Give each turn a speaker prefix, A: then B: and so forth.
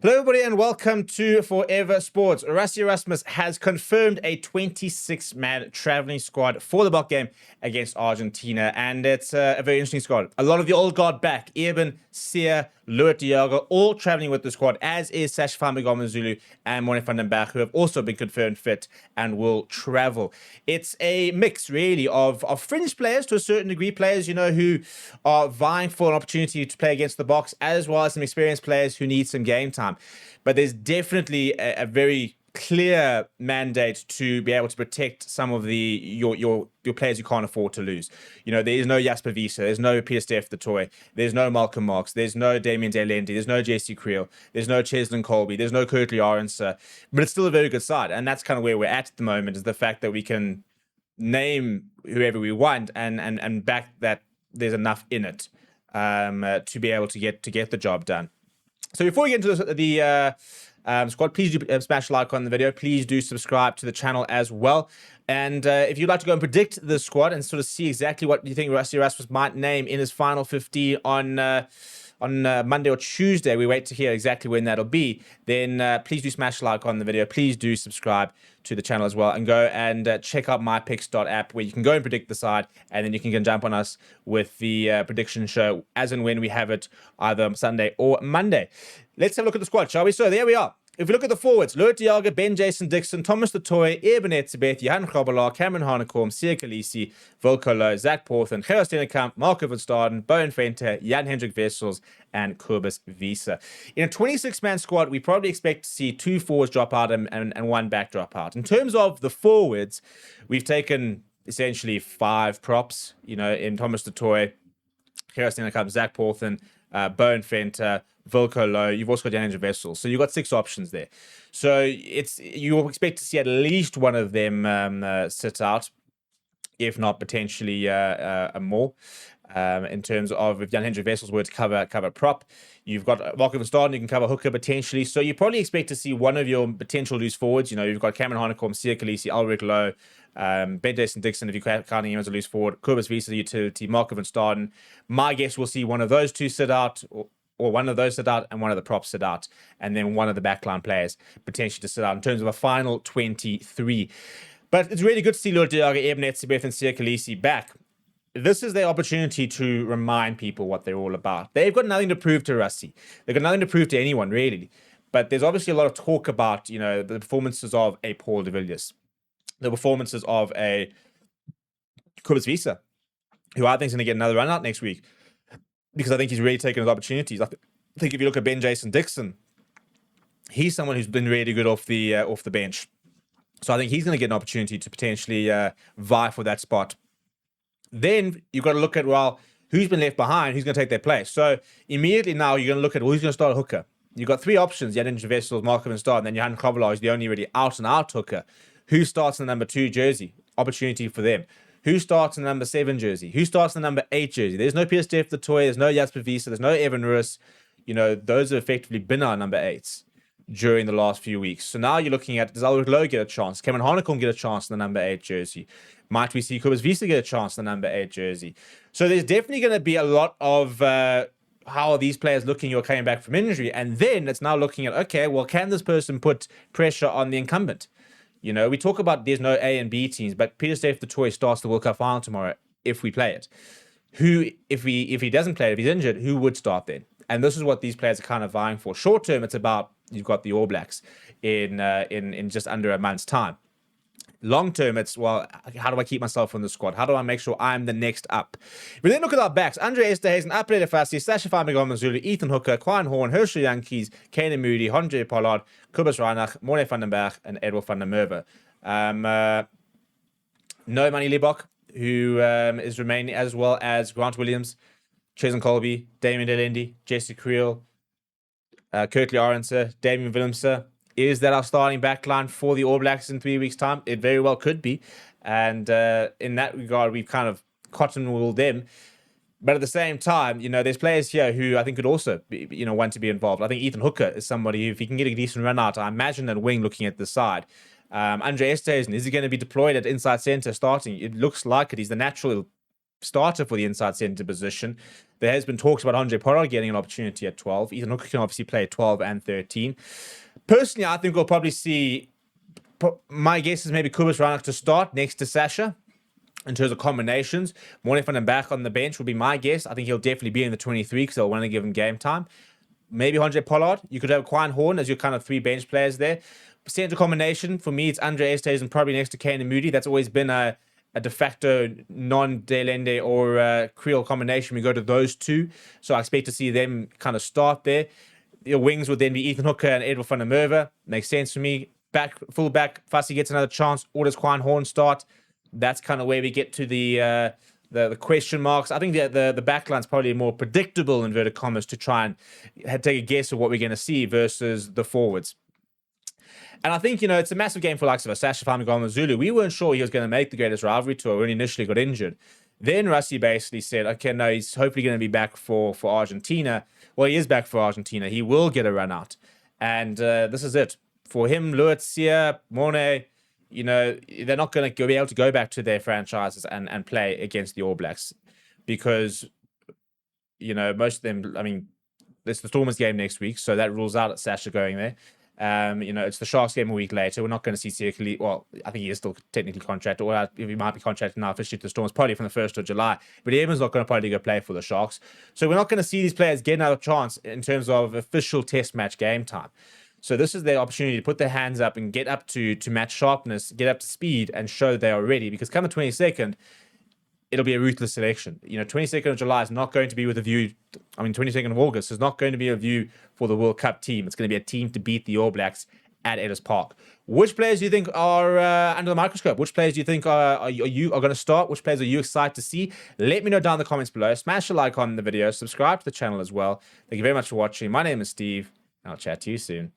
A: Hello, everybody, and welcome to Forever Sports. Rassie Erasmus has confirmed a 26-man traveling squad for the Buck game against Argentina, and it's a very interesting squad. A lot of the old guard back, Eben, Sacha, Lood, Jager, all traveling with the squad, as is Sacha Feinberg-Mngomezulu and Morne from Berg, who have also been confirmed fit and will travel. It's a mix, really, of fringe players to a certain degree, players, who are vying for an opportunity to play against the Boks, as well as some experienced players who need some game time. But there's definitely a very clear mandate to be able to protect some of your players you can't afford to lose. There is no Jasper Wiese, there's no Steph the Toy, there's no Malcolm Marks, there's no Damien Delendi, there's no JC Creel, there's no Cheslin Colby, there's no Kurtley Arendse, but it's still a very good side, and that's kind of where we're at the moment, is the fact that we can name whoever we want and back that there's enough in it to be able to get the job done. So before we get into the squad, please do smash like on the video. Please do subscribe to the channel as well. And if you'd like to go and predict the squad and sort of see exactly what you think Rassie Erasmus might name in his final 15 on Monday or Tuesday, we wait to hear exactly when that'll be, then please do smash like on the video. Please do subscribe to the channel as well, and go and check out mypicks.app, where you can go and predict the side, and then you can jump on us with the prediction show as and when we have it, either Sunday or Monday. Let's have a look at the squad, shall we? So there we are. If we look at the forwards, Lood, Jager, Ben Jason Dixon, Thomas the Toy, Eben Etzebeth, Johan Grobbelaar, Cameron Hanekom, Kolisi, Volkolo, Zach Porthen, Gerard Steenekamp, Marco van Staden, Bowen Venter, Jan Hendrik Wessels, and Kobus Wiese. In a 26-man squad, we probably expect to see 2 forwards drop out and 1 back drop out. In terms of the forwards, we've taken essentially 5 props, in Thomas the Toy, Gerard Steenekamp, Zach Porthen, Bowen Venter, Volkolo. You've also got Jan Hendrik Wessels. So you've got 6 options there. So you'll expect to see at least one of them sit out, if not potentially more. In terms of if Jan Hendrik Wessels were to cover prop, you've got Marco van Staden, you can cover hooker potentially. So you probably expect to see one of your potential loose forwards. You've got Cameron Hanekom, Kolisi, Ulrich Lowe, Ben Jason Dixon, if you're counting him as a loose forward, Kobus Wiese, the utility, Marco van Staden. My guess, we'll see one of those 2 sit out, or one of those sit out, and one of the props sit out, and then one of the backline players potentially to sit out in terms of a final 23. But it's really good to see Lood, Jager, Eben Etzebeth, and Kolisi back. This is their opportunity to remind people what they're all about. They've got nothing to prove to Rassie. They've got nothing to prove to anyone, really. But there's obviously a lot of talk about, the performances of a Paul de Villiers, the performances of a Kobus Wiese, who I think is going to get another run out next week, because I think he's really taken his opportunities. I think if you look at Ben Jason Dixon, he's someone who's been really good off the bench. So I think he's going to get an opportunity to potentially vie for that spot. Then you've got to look at, who's been left behind, who's going to take their place. So immediately now you're going to look at, who's going to start a hooker. You've got 3 options, Jan Hendrik Wessels, Marco van Staden, and then Johan Grobbelaar is the only really out-and-out hooker. Who starts in the number 2 jersey? Opportunity for them. Who starts in the number 7 jersey? Who starts in the number 8 jersey? There's no Steph the Toy, there's no Jasper Wiese, there's no Evan Roos. Those have effectively been our number 8s during the last few weeks. So now you're looking at, does Ulrich Lowe get a chance? Cameron Hanekom get a chance in the number 8 jersey? Might we see Kobus Wiese get a chance in the number 8 jersey? So there's definitely going to be a lot of how are these players looking who are coming back from injury? And then it's now looking at, okay, well, can this person put pressure on the incumbent? We talk about there's no A and B teams, but Steph the Toy starts the World Cup final tomorrow if we play it. Who, if he doesn't play it, if he's injured, who would start then? And this is what these players are kind of vying for. Short term, it's about, you've got the All Blacks in just under a month's time. Long term, it's, how do I keep myself on the squad? How do I make sure I'm the next up? We then look at our backs. Andre Esterhuizen, April Fassi, Sacha Feinberg-Mngomezulu, Ethan Hooker, Quine Horn, Herschel Yankees, Kane Moody, Honje Pollard, Kobus Reinach, Morne van den Berg, and Edward van der Merwe. No Manny Libok, who is remaining, as well as Grant Williams, Cheslin Colby, Damien Delendi, JC Creel, Kurtley Arendse, Damien Willemse. Is that our starting backline for the All Blacks in 3 weeks' time? It very well could be. And in that regard, we've kind of cotton-wooled them. But at the same time, there's players here who I think could also be, want to be involved. I think Ethan Hooker is somebody who, if he can get a decent run out, I imagine that wing looking at the side. Andre Esterhuizen, is he going to be deployed at inside centre starting? It looks like it. He's the natural starter for the inside centre position. There has been talks about Andre Pollard getting an opportunity at 12. Ethan Hooker can obviously play at 12 and 13. Personally, I think we'll probably see, my guess is maybe Kubus Reinach to start next to Sacha. In terms of combinations, Morne van den Berg on the bench would be my guess. I think he'll definitely be in the 23 because they'll want to give him game time. Maybe Andre Pollard. You could have Quine Horn as your kind of 3 bench players there. Central combination, for me, it's Andre Estes and probably next to Kane and Moody. That's always been a de facto non-Delende or Creole combination. We go to those 2. So I expect to see them kind of start there. Your wings would then be Ethan Hooker and Edward van der Merwe. Makes sense for me. Full back, Fassi gets another chance. Or does Quine Horn start? That's kind of where we get to the question marks. I think the backline's probably more predictable, inverted commas, to try and take a guess of what we're going to see versus the forwards. And I think, it's a massive game for likes of Sacha Feinberg-Mngomezulu. We weren't sure he was going to make the Greatest Rivalry Tour when he initially got injured. Then Rassie basically said, okay, no, he's hopefully going to be back for Argentina. Well, he is back for Argentina. He will get a run out. And this is it. For him, Lood, Sia, Morne, they're not going to be able to go back to their franchises and play against the All Blacks because, most of them, I mean, there's the Stormers game next week, so that rules out Sacha going there. It's the Sharks game a week later. We're not going to see Sia Kolisi. Well, I think he is still technically contracted, or he might be contracted now officially to the Stormers, probably from the 1st of July. But Eben's not going to probably go play for the Sharks. So we're not going to see these players get another chance in terms of official test match game time. So this is their opportunity to put their hands up and get up to match sharpness, get up to speed, and show they are ready. Because come the 22nd, it'll be a ruthless selection. 22nd of July is not going to be with a view. 22nd of August is not going to be a view for the World Cup team. It's going to be a team to beat the All Blacks at Ellis Park. Which players do you think are under the microscope? Which players do you think are going to start? Which players are you excited to see? Let me know down in the comments below. Smash a like on the video. Subscribe to the channel as well. Thank you very much for watching. My name is Steve, and I'll chat to you soon.